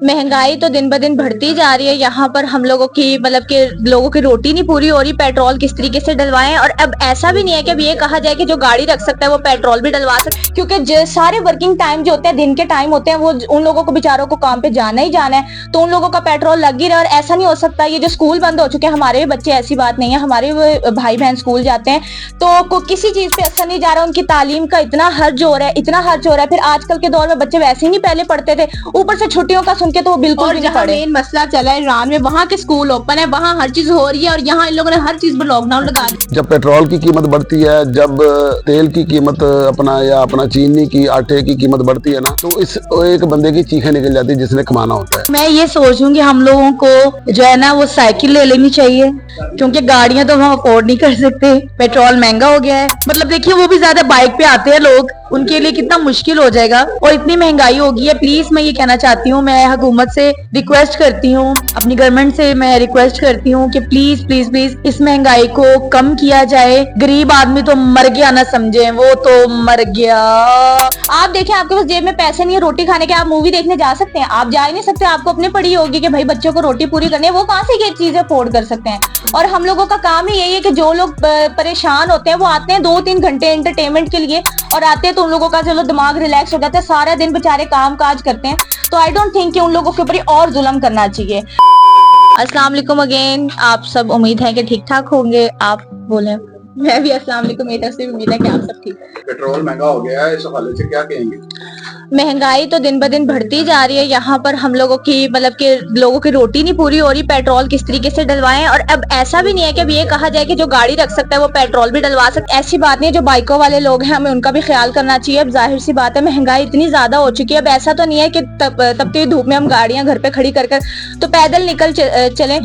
महंगाई तो दिन ब दिन बढ़ती जा रही है। यहाँ पर हम लोगों की लोगों की रोटी नहीं पूरी हो रही। पेट्रोल किस तरीके से डलवाएं, और अब ऐसा भी नहीं है कि अब ये कहा जाए कि जो गाड़ी रख सकता है वो पेट्रोल भी डलवा सकता है, क्योंकि सारे वर्किंग टाइम जो होते हैं, दिन के टाइम होते हैं, वो उन लोगों को बेचारों को काम पे जाना ही जाना है, तो उन लोगों का पेट्रोल लग ही रहा है। और ऐसा नहीं हो सकता, ये जो स्कूल बंद हो चुके हैं, हमारे भी बच्चे, ऐसी बात नहीं है, हमारे भी भाई बहन स्कूल जाते हैं, तो किसी चीज पे असर नहीं जा रहा। उनकी तालीम का इतना खर्च हो रहा है, इतना खर्च हो रहा है। फिर आजकल के दौर में बच्चे वैसे ही नहीं पहले पढ़ते थे, ऊपर से छुट्टियों का सुन के तो वो बिल्कुल भी नहीं पढ़े। मेन मसला चला है ईरान में, वहाँ के स्कूल ओपन है, वहाँ हर चीज हो रही है, और यहाँ इन लोगों ने हर चीज पर लॉकडाउन लगा दिया। जब पेट्रोल की कीमत बढ़ती है, जब तेल की कीमत अपना चीनी की, आटे की कीमत बढ़ती है ना, तो इस एक बंदे की चीखें निकल जाती है जिसने कमाना होता है। मैं ये सोचूंगी हम लोगों को जो है ना वो साइकिल ले लेनी चाहिए, क्योंकि गाड़ियां तो हम अफोर्ड नहीं कर सकते, पेट्रोल महंगा हो गया है। मतलब देखिए वो भी ज्यादा बाइक पे आते हैं लोग, उनके लिए कितना मुश्किल हो जाएगा, और इतनी महंगाई हो गई है। प्लीज मैं ये कहना चाहती हूँ, मैं हुकूमत से रिक्वेस्ट करती हूँ, अपनी गवर्नमेंट से मैं रिक्वेस्ट करती हूँ कि प्लीज प्लीज प्लीज इस महंगाई को कम किया जाए। गरीब आदमी तो मर गया ना समझे, वो तो मर गया। आप देखें, आपके पास जेब में पैसे नहीं है रोटी खाने के, आप मूवी देखने जा सकते हैं? आप जा ही नहीं सकते। आपको अपने पड़ी होगी कि भाई बच्चों को रोटी पूरी करनी है, वो कहाँ से ये चीजें अफोर्ड कर सकते हैं। और हम लोगों का काम ही यही है कि जो लोग परेशान होते हैं वो आते हैं 2-3 घंटे एंटरटेनमेंट के लिए, और आते हैं तो उन लोगों का चलो दिमाग रिलैक्स हो जाता है, सारा दिन बेचारे काम काज करते हैं। तो आई डोंट थिंक कि उन लोगों के ऊपर और जुल्म करना चाहिए। अस्सलाम वालेकुम अगेन, आप सब उम्मीद है कि ठीक ठाक होंगे। आप बोले। मैं भी अस्सलाम वालेकुम, मेरी तरफ से भी उम्मीद है कि आप सब ठीक है। पेट्रोल महंगा हो गया है, इस हवाले से क्या कहेंगे? महंगाई तो दिन ब दिन बढ़ती जा रही है। यहाँ पर हम लोगों की लोगों की रोटी नहीं पूरी हो रही। पेट्रोल किस तरीके से डलवाएं, और अब ऐसा भी नहीं है कि अब ये कहा जाए कि जो गाड़ी रख सकता है वो पेट्रोल भी डलवा सकता है। ऐसी बात नहीं है। जो बाइकों वाले लोग हैं, हमें उनका भी ख्याल करना चाहिए। अब जाहिर सी बात है, महंगाई इतनी ज्यादा हो चुकी है। अब ऐसा तो नहीं है कि तपती धूप में हम गाड़ियां घर पे खड़ी कर तो पैदल निकल चले।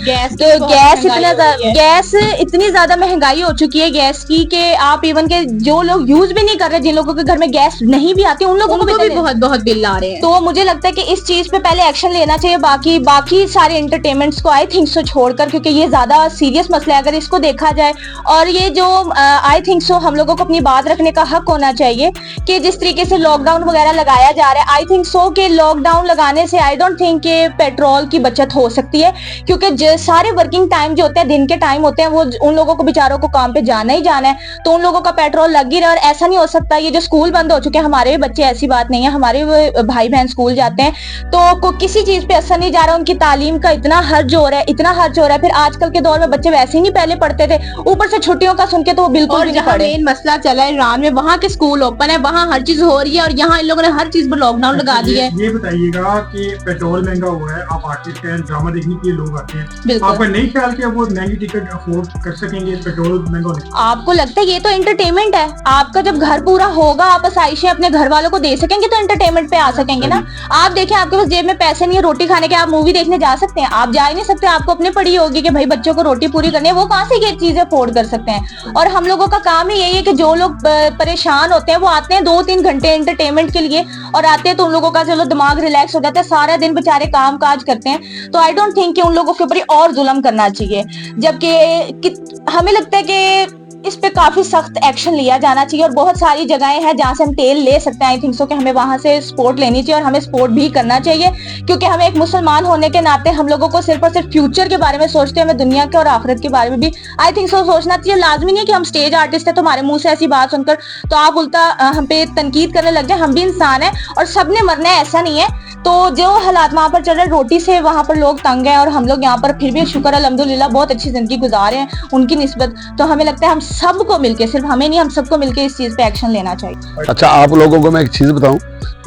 गैस इतनी ज्यादा महंगाई हो चुकी है गैस की, कि आप इवन के जो लोग यूज भी नहीं कर रहे, जिन लोगों के घर में गैस नहीं भी आती, उन लोगों को भी बहुत बिल आ रहे हैं। तो मुझे लगता है कि इस चीज पे पहले एक्शन लेना चाहिए। बाकी सारे एंटरटेनमेंट्स को आई थिंक सो छोड़कर, क्योंकि ये ज्यादा सीरियस मसला है अगर इसको देखा जाए। और ये जो आई थिंक सो हम लोगों को अपनी बात रखने का हक होना चाहिए कि जिस तरीके से लॉकडाउन वगैरह लगाया जा रहा है, आई थिंक सो कि लॉकडाउन लगाने से आई डोंट थिंक कि पेट्रोल की बचत हो सकती है, क्योंकि सारे वर्किंग टाइम जो होते हैं, दिन के टाइम होते हैं, वो उन लोगों को बेचारों को काम पे जाना ही जाना है, तो उन लोगों का पेट्रोल लग ही रहा है। और ऐसा नहीं हो सकता, ये जो स्कूल बंद हो चुके हैं, हमारे भी बच्चे, ऐसी बात नहीं है, हमारे भाई बहन स्कूल जाते हैं, तो किसी चीज पे असर नहीं जा रहा। उनकी तालीम का इतना खर्च हो रहा है, इतना खर्च हो रहा है। फिर आजकल के दौर में बच्चे वैसे ही नहीं पहले पढ़ते थे, ऊपर से छुट्टियों का सुन के तो वो बिल्कुल भी नहीं पढ़े। मेन मसला चला है ईरान में, वहाँ के स्कूल ओपन है, वहाँ हर चीज हो रही है, और यहाँ इन लोगों ने हर चीज पर लॉकडाउन लगा दिया है। ये बताइएगा कि पेट्रोल महंगा हुआ है, आप आर्टिस्ट हैं, ड्रामा देखने के लिए लोग आते हैं, बिल्कुल। आपका नहीं ख्याल कि वो महंगी टिकट अफोर्ड कर सकेंगे पेट्रोल महंगा होने? आपको लगता है ये तो एंटरटेनमेंट है? आपका जब घर पूरा होगा, आप आसाइशें अपने घर वालों को दे सकेंगे तो एंटरटेनमेंट पे आ सकेंगे ना। आप देखें, आपके पास जेब में पैसे नहीं है रोटी खाने के, आप मूवी देखने जा सकते हैं? आप जा ही नहीं सकते। आपको अपने पड़ी होगी कि भाई बच्चों को रोटी पूरी करनी है, वो कहाँ से ये चीजें अफोर्ड कर सकते हैं। और हम लोगों का काम ही यही है कि जो लोग परेशान होते हैं वो आते हैं 2-3 घंटे एंटरटेनमेंट के लिए, और आते हैं तो उन लोगों का चलो दिमाग रिलैक्स हो जाता है, सारा दिन बेचारे काम काज करते हैं। तो आई डोंट थिंक कि उन लोगों के ऊपर और जुल्म करना चाहिए, जबकि हमें लगता है कि इस पे काफी सख्त एक्शन लिया जाना चाहिए। और बहुत सारी जगहें हैं जहां से हम तेल ले सकते हैं। आई थिंक सो कि हमें वहां से सपोर्ट लेनी चाहिए, और हमें सपोर्ट भी करना चाहिए, क्योंकि हमें एक मुसलमान होने के नाते हम लोगों को सिर्फ और सिर्फ फ्यूचर के बारे में सोचते हैं, हमें दुनिया के और आखिरत के बारे में भी आई थिंक सो सोचना चाहिए। लाजमी नहीं है कि हम स्टेज आर्टिस्ट है तो हमारे मुंह से ऐसी बात सुनकर तो आप उल्टा हम पे तनकीद करने लग जाए। हम भी इंसान है और सबने मरना है, ऐसा नहीं है। तो जो हालात वहां पर चल रहे, रोटी से वहां पर लोग तंग हैं, और हम लोग यहाँ पर फिर भी शुक्र अल्हम्दुलिल्लाह बहुत अच्छी जिंदगी गुजार रहे हैं उनकी निस्बत। तो हमें लगता है हम सबको मिलकर, सिर्फ हमें नहीं, हम सबको मिलकर इस चीज पे एक्शन लेना चाहिए। अच्छा, आप लोगों को मैं एक चीज बताऊं,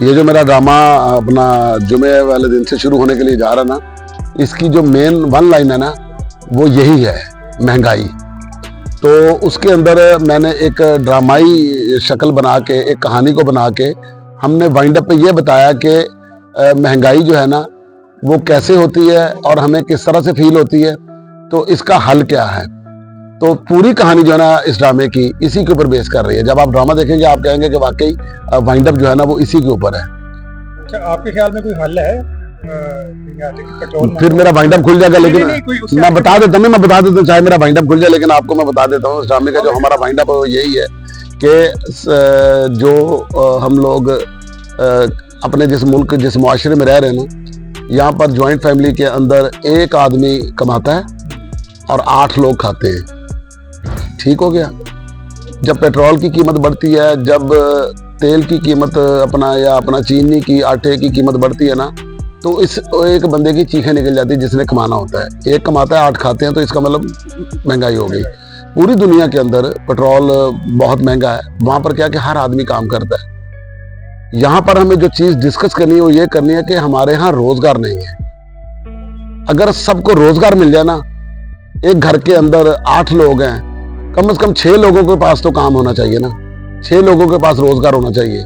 ये जो मेरा ड्रामा अपना जुमे वाले दिन से शुरू होने के लिए जा रहा ना, इसकी जो मेन वन लाइन है ना, वो यही है, महंगाई। तो उसके अंदर मैंने एक ड्रामाई शक्ल बना के, एक कहानी को बना के, हमने वाइंड अप पे ये बताया कि महंगाई जो है ना वो कैसे होती है और हमें किस तरह से फील होती है, तो इसका हल क्या है। तो पूरी कहानी जो है ना इस ड्रामे की इसी के ऊपर बेस कर रही है। जब आप ड्रामा देखेंगे आप कहेंगे कि वाकई वाइंड अप जो है ना वो इसी के ऊपर है। अच्छा, आपके ख्याल में कोई हल है? फिर मेरा वाइंड अप खुल जाएगा, लेकिन मैं बता देता हूँ, चाहे मेरा वाइंड अप खुल जाए, लेकिन आपको मैं बता देता हूँ इस ड्रामे का जो हमारा वाइंड अप है वो यही है कि जो हम लोग अपने जिस मुल्क, जिस मुआशरे में रह रहे हैं ना, यहाँ पर ज्वाइंट फैमिली के अंदर एक आदमी कमाता है और 8 लोग खाते हैं। ठीक हो गया। जब पेट्रोल की कीमत बढ़ती है, जब तेल की कीमत अपना चीनी की, आटे की कीमत बढ़ती है ना, तो इस एक बंदे की चीखें निकल जाती है जिसने कमाना होता है। एक कमाता है 8 खाते हैं, तो इसका मतलब महंगाई हो गई। पूरी दुनिया के अंदर पेट्रोल बहुत महंगा है। वहाँ पर क्या कि हर आदमी काम करता है। यहाँ पर हमें जो चीज़ डिस्कस करनी है वो ये करनी है कि हमारे यहाँ रोजगार नहीं है। अगर सबको रोजगार मिल जाए ना, एक घर के अंदर 8 लोग हैं, कम से कम 6 लोगों के पास तो काम होना चाहिए ना, 6 लोगों के पास रोजगार होना चाहिए।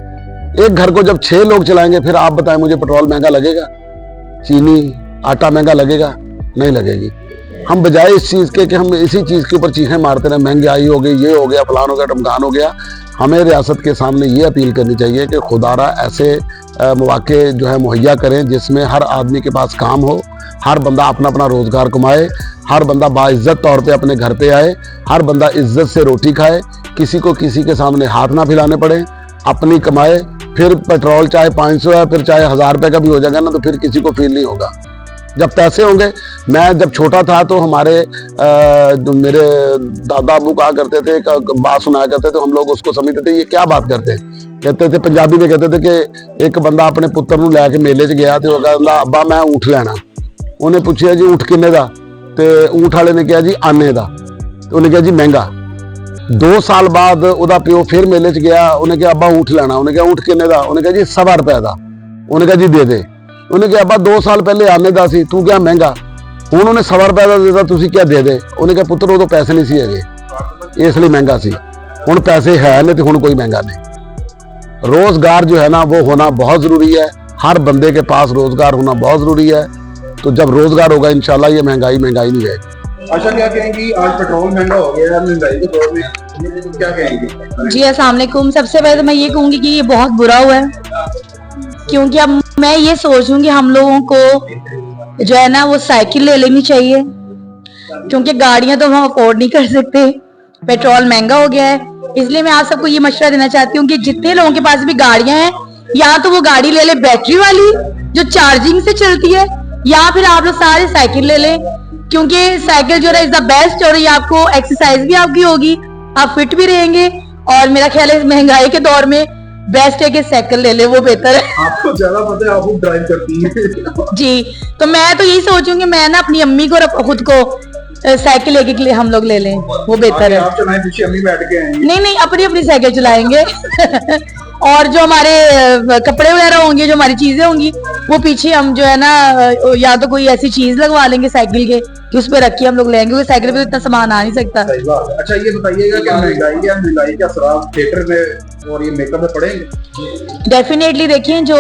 एक घर को जब 6 लोग चलाएंगे, फिर आप बताएं मुझे पेट्रोल महंगा लगेगा, चीनी आटा महंगा लगेगा? नहीं लगेगी। हम बजाय इस चीज़ के कि हम इसी चीज़ के ऊपर चीखें मारते रहे, महंगाई हो गई, ये हो गया, फलान हो गया, ढमकान हो गया, हमें रियासत के सामने ये अपील करनी चाहिए कि खुदारा ऐसे मौके जो है मुहैया करें जिसमें हर आदमी के पास काम हो, हर बंदा अपना अपना रोजगार कमाए, हर बंदा बाइज्जत तौर पे अपने घर पे आए, हर बंदा इज्जत से रोटी खाए, किसी को किसी के सामने हाथ ना फैलाने पड़े, अपनी कमाए। फिर पेट्रोल चाहे 500 है, फिर चाहे 1000 रुपये का भी हो जाएगा ना, तो फिर किसी को फील नहीं होगा। जब पैसे होंगे, मैं जब छोटा था तो हमारे मेरे दादा अबू कहा करते थे, बात सुनाया करते थे, हम लोग उसको समझते थे ये क्या बात करते हैं। कहते थे, पंजाबी में कहते थे कि एक बंदा अपने पुत्र नूं लैके मेले च गया, तो कहता अब्बा मैं ऊँट लेना। उन्हें पूछा जी ऊँट किन्ने दा, तो ऊँट वाले ने कहा जी आने दा, तो उन्हें कहा जी महंगा। 2 साल बाद उहदा प्यो फिर मेले च गया, उन्हें कहा अब्बा ऊँट लेना, उन्हें कहा ऊँट किन्ने दा, उन्हें कहा जी 1.25 रुपए दा, उन्हें कहा जी दे दे। उन्हें कहा अब्बा 2 साल पहले आने दा सी, तू क्या महंगा, हुण उन्हें 1.25 रुपए दा देता, तुसी क्या दे दे। उन्हें कहा पुत्र उदों पैसे नहीं सी हैगे, इसलिए महंगा सी, हुण पैसे है नहीं तो हुण कोई महंगा नहीं। रोजगार जो है ना वो होना बहुत जरूरी है, हर बंदे के पास रोजगार होना बहुत जरूरी है। तो जब रोजगार होगा इंशाल्लाह ये महंगाई नहीं रहेगी। अच्छा, क्या कहेंगी, आज पेट्रोल महंगा हो गया है, महंगाई के दौर में क्या कहेंगे? जी अस्सलाम वालेकुम। सबसे पहले तो मैं ये कहूंगी कि ये बहुत बुरा हुआ है, क्योंकि अब मैं ये सोच रही हूँ कि हम लोगों को जो है ना वो साइकिल ले लेनी चाहिए, क्योंकि गाड़ियां तो हम अफोर्ड नहीं कर सकते, पेट्रोल महंगा हो गया है। इसलिए मैं आप सबको ये मशवरा देना चाहती हूँ कि जितने लोगों के पास भी गाड़ियां हैं, या तो वो गाड़ी ले ले बैटरी वाली जो चार्जिंग से चलती है, या फिर आप लोग सारे साइकिल ले लें, क्योंकि साइकिल जो है इज द बेस्ट, और ये आपको एक्सरसाइज भी आपकी होगी, आप फिट भी रहेंगे। और मेरा ख्याल है इस महंगाई के दौर में बेस्ट है कि साइकिल ले ले, वो बेहतर है। आपको ज्यादा पता है, आप ड्राइव करती हैं। जी, तो मैं तो यही सोचूंगी मैं ना अपनी अम्मी को और खुद को साइकिल लेके के लिए हम लोग ले लें, वो बेहतर है। आप चलाएं, पीछे अम्मी बैठ के आएंगे। नहीं, अपनी अपनी साइकिल चलाएंगे और जो हमारे कपड़े वगैरह होंगे, जो हमारी चीजें होंगी, वो पीछे हम जो है ना या तो कोई ऐसी चीज लगवा लेंगे साइकिल के कि उस पर रख के हम लोग लेंगे, क्योंकि साइकिल पे तो इतना सामान आ नहीं सकता। सही बात। अच्छा, ये बताइएगा कि महंगाई के असर थिएटर में और ये मेकअप में पड़ेंगे? डेफिनेटली देखिए, जो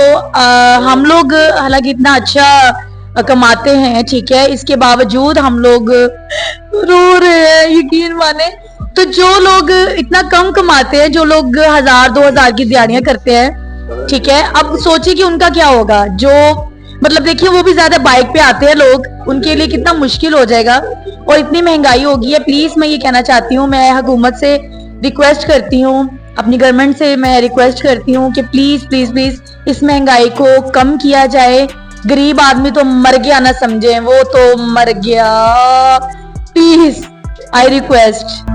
हम लोग हालांकि इतना अच्छा कमाते हैं, ठीक है, इसके बावजूद हम लोग रो रहे हैं, यकीन माने। तो जो लोग इतना कम कमाते हैं, जो लोग 1000-2000 की दिहाड़ियां करते हैं, ठीक है, अब सोचिए कि उनका क्या होगा। जो मतलब देखिए वो भी ज्यादा बाइक पे आते हैं लोग, उनके लिए कितना मुश्किल हो जाएगा। और इतनी महंगाई होगी है। प्लीज मैं ये कहना चाहती हूँ, मैं हुकूमत से रिक्वेस्ट करती हूँ, अपनी गवर्नमेंट से मैं रिक्वेस्ट करती हूँ कि प्लीज प्लीज प्लीज इस महंगाई को कम किया जाए। गरीब आदमी तो मर गया ना समझे, वो तो मर गया। Please I request.